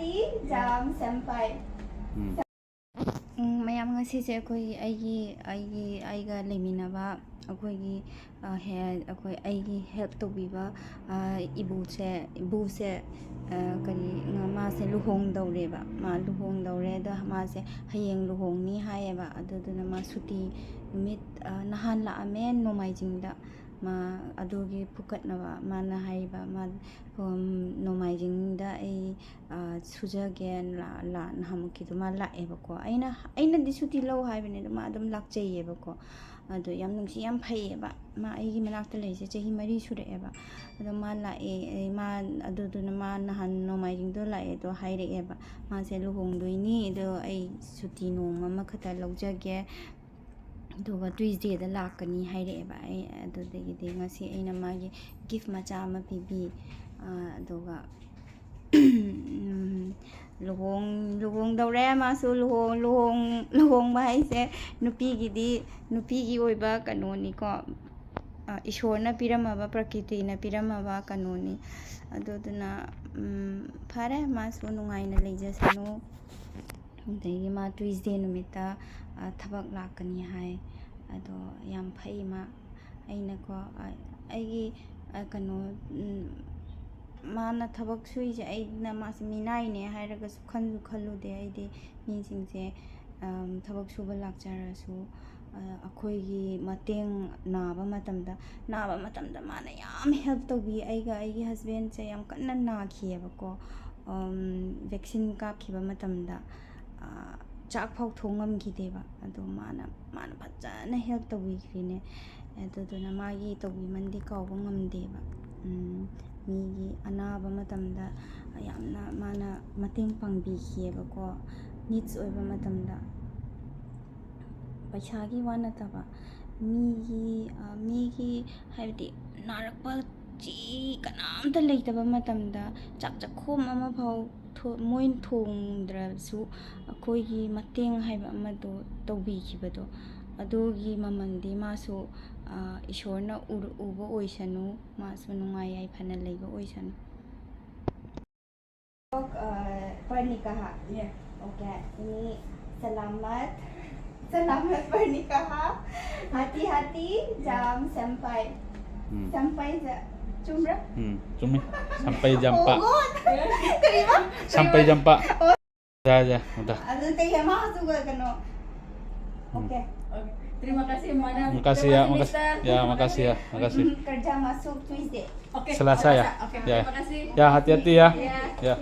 hati jam sampai. ꯃꯌꯥꯝ ꯉꯁꯤꯁꯦ ꯑꯩꯒ ꯂꯩꯃꯤꯟꯅꯕ ꯑꯩꯒꯤ ꯍꯦꯜꯞ ꯇꯧꯕꯤꯕ ꯏꯕꯨꯁꯦ ꯃꯥꯁꯦ ꯂꯨꯍꯣꯡꯗꯧꯔꯦꯕ ꯃꯥ ꯂꯨꯍꯣꯡꯗꯧꯔꯦ ꯑꯗ ꯃꯥꯁꯦ ꯍꯌꯦꯡ ꯂꯨꯍꯣꯡꯅꯤ ꯍꯥꯏꯌꯦꯕ ꯑꯗꯨꯗꯨꯅ ꯃꯥ ꯁꯨꯇꯤ ꯅꯨꯃꯤꯠ ꯅꯍꯥꯟ ꯂꯥꯛꯑꯝꯃꯦ ꯅꯣꯡꯃꯥꯏꯖꯤꯡꯗ ꯃꯥ ꯑꯗꯨꯒꯤ ꯐꯨꯀꯠꯅꯕ ꯃꯥꯅ ꯍꯥꯏꯔꯤꯕ ꯃꯥ ꯅꯣꯡꯃꯥꯏꯖꯤꯡꯗ ꯑꯩ ꯁꯨꯖꯒꯦ ꯅꯍꯥꯟꯃꯨꯛꯀꯤꯗꯣ ꯃꯥ ꯂꯥꯛꯑꯦꯕꯀꯣ ꯑꯩꯅꯗꯤ ꯁꯨꯇꯤ ꯂꯧ ꯍꯥꯏꯕꯅꯦ ꯑꯗꯣ ꯃꯥ ꯑꯗꯨꯝ ꯂꯥꯛꯆꯩꯌꯦꯕꯀꯣ ꯑꯗꯣ ꯌꯥꯝ ꯅꯨꯡꯁꯤ ꯌꯥꯝ ꯐꯩꯌꯦꯕ ꯃꯥ ꯑꯩꯒꯤ ꯃꯅꯥꯛꯇ ꯂꯩꯔꯤꯁꯦ ꯆꯍꯤ 4 ꯁꯨꯔꯛꯑꯦꯕ ꯑꯗꯣ ꯃꯥ ꯂꯥꯛꯑꯦ ꯃꯥ ꯑꯗꯨꯗꯨꯅ ꯃꯥ ꯅꯍꯥꯟ ꯅꯣꯡꯃꯥꯏꯖꯤꯡꯗꯣ ꯂꯥꯛꯑꯦ ꯑꯗꯣ ꯍꯥꯏꯔꯛꯑꯦꯕ ꯃꯥꯁꯦ ꯂꯨꯍꯣꯡꯗꯣꯏꯅꯤ ꯑꯗꯣ ꯑꯩ ꯁꯨꯇꯤ ꯅꯣꯡꯃ ꯑꯃꯈꯛꯇ ꯂꯧꯖꯒꯦ ꯑꯗꯨꯒ ꯇ꯭ꯋꯤꯁꯗꯦꯗ ꯂꯥꯛꯀꯅꯤ ꯍꯥꯏꯔꯛꯑꯦꯕ ꯑꯩ ꯑꯗꯨꯗꯒꯤꯗꯤ ꯉꯁꯤ ꯑꯩꯅ ꯃꯥꯒꯤ ꯒꯤꯐ ꯃꯆꯥ ꯑꯃ ꯄꯤꯕꯤ ꯑꯗꯨꯒ ꯂꯨꯍꯣꯡꯗꯧꯔꯦ ꯃꯥꯁꯨ ꯂꯨꯍꯣꯡꯕ ꯍꯥꯏꯁꯦ ꯅꯨꯄꯤꯒꯤ ꯑꯣꯏꯕ ꯀꯩꯅꯣꯅꯤꯀꯣ ꯏꯁꯣꯔꯅ ꯄꯤꯔꯝꯃꯕ ꯄ꯭ꯔꯀꯤꯇꯤꯅ ꯄꯤꯔꯝꯃꯕ ꯀꯩꯅꯣꯅꯤ ꯑꯗꯨꯗꯨꯅ ꯐꯔꯦ ꯃꯥꯁꯨ ꯅꯨꯡꯉꯥꯏꯅ ꯂꯩꯖꯁꯅꯨ ꯑꯗꯒꯤ ꯃꯥ ꯇ꯭ꯋꯤꯁꯗꯦ ꯅꯨꯃꯤꯠꯇ ꯊꯕꯛ ꯂꯥꯛꯀꯅꯤ ꯍꯥꯏ ꯑꯗꯣ ꯌꯥꯝ ꯐꯩ ꯃꯥ ꯑꯩꯅꯀꯣ ꯑꯩꯒꯤ ꯀꯩꯅꯣ ꯃꯥꯅ ꯊꯕꯛ ꯁꯨꯏꯁꯦ ꯑꯩꯅ ꯃꯥꯁꯦ ꯃꯤꯅꯥꯏꯅꯦ ꯍꯥꯏꯔꯒꯁꯨ ꯈꯜꯂꯨꯗꯦ ꯑꯩꯗꯤ ꯃꯤꯁꯤꯡꯁꯦ ꯊꯕꯛ ꯁꯨꯕ ꯂꯥꯛꯆꯔꯁꯨ ꯑꯩꯈꯣꯏꯒꯤ ꯃꯇꯦꯡ ꯅꯥꯕ ꯃꯇꯝꯗ ꯃꯥꯅ ꯌꯥꯝ ꯍꯦꯜꯞ ꯇꯧꯕꯤ ꯑꯩꯒꯤ ꯍꯁꯕꯦꯟꯁꯦ ꯌꯥꯝ ꯀꯟꯅ ꯅꯥꯈꯤꯑꯕꯀꯣ ꯚꯦꯛꯁꯤꯟ ꯀꯥꯞꯈꯤꯕ ꯃꯇꯝꯗ ꯆꯥꯛ ꯐꯥꯎ ꯊꯣꯡ ꯉꯝꯈꯤꯗꯦꯕ ꯑꯗꯣ ꯃꯥꯅ ꯐꯖꯅ ꯍꯦꯜꯞ ꯇꯧꯕꯤꯈ꯭ꯔꯤꯅꯦ ꯑꯗꯨꯗꯨꯅ ꯃꯥꯒꯤ ꯇꯧꯕꯤꯃꯟꯗꯤ ꯀꯥꯎꯕ ꯉꯝꯗꯦꯕ ꯃꯤꯒꯤ ꯑꯅꯥꯕ ꯃꯇꯝꯗ ꯌꯥꯝꯅ ꯃꯥꯅ ꯃꯇꯦꯡ ꯄꯥꯡꯕꯤꯈꯤꯑꯕꯀꯣ ꯅꯤꯗꯁ ꯑꯣꯏꯕ ꯃꯇꯝꯗ ꯄꯩꯁꯥꯒꯤ ꯋꯥ ꯅꯠꯇꯕ ꯃꯤꯒꯤ ꯍꯥꯏꯕꯗꯤ ꯅꯥꯔꯛꯄ ꯀꯅꯥꯝꯇ ꯂꯩꯇꯕ ꯃꯇꯝꯗ ꯆꯥꯛꯈꯣꯝ ꯑꯃ ꯐꯥꯎ ꯃꯣꯏꯅ ꯊꯣꯡꯗ꯭ꯔꯁꯨ ꯑꯩꯈꯣꯏꯒꯤ ꯃꯇꯦꯡ ꯍꯥꯏꯕ ꯑꯃꯗꯣ ꯇꯧꯕꯤꯈꯤꯕꯗꯣ ꯑꯗꯨꯒꯤ ꯃꯃꯜꯗꯤ ꯃꯥꯁꯨ ꯏꯁꯣꯔꯅ ꯎꯕ ꯑꯣꯏꯁꯅꯨ ꯃꯥꯁꯨ ꯅꯨꯡꯉꯥꯏ ꯌꯥꯏꯐꯅ ꯂꯩꯕ ꯑꯣꯏꯁꯅꯨ pernikahan. Iya. Oke, ini selamat pernikahan. Hati-hati jam sampai jam berapa? Cumi sampai jam 4. Terima. Sampai jam 4. Ya, udah. Ada teh masuk juga kena. Oke. Oke. Terima kasih madam. Makasih ya, makasih ya. Kerja masuk Tuesday. Oke. Selasa ya. Oke. Ya. Terima kasih. Ya, hati-hati ya. Iya. Ya.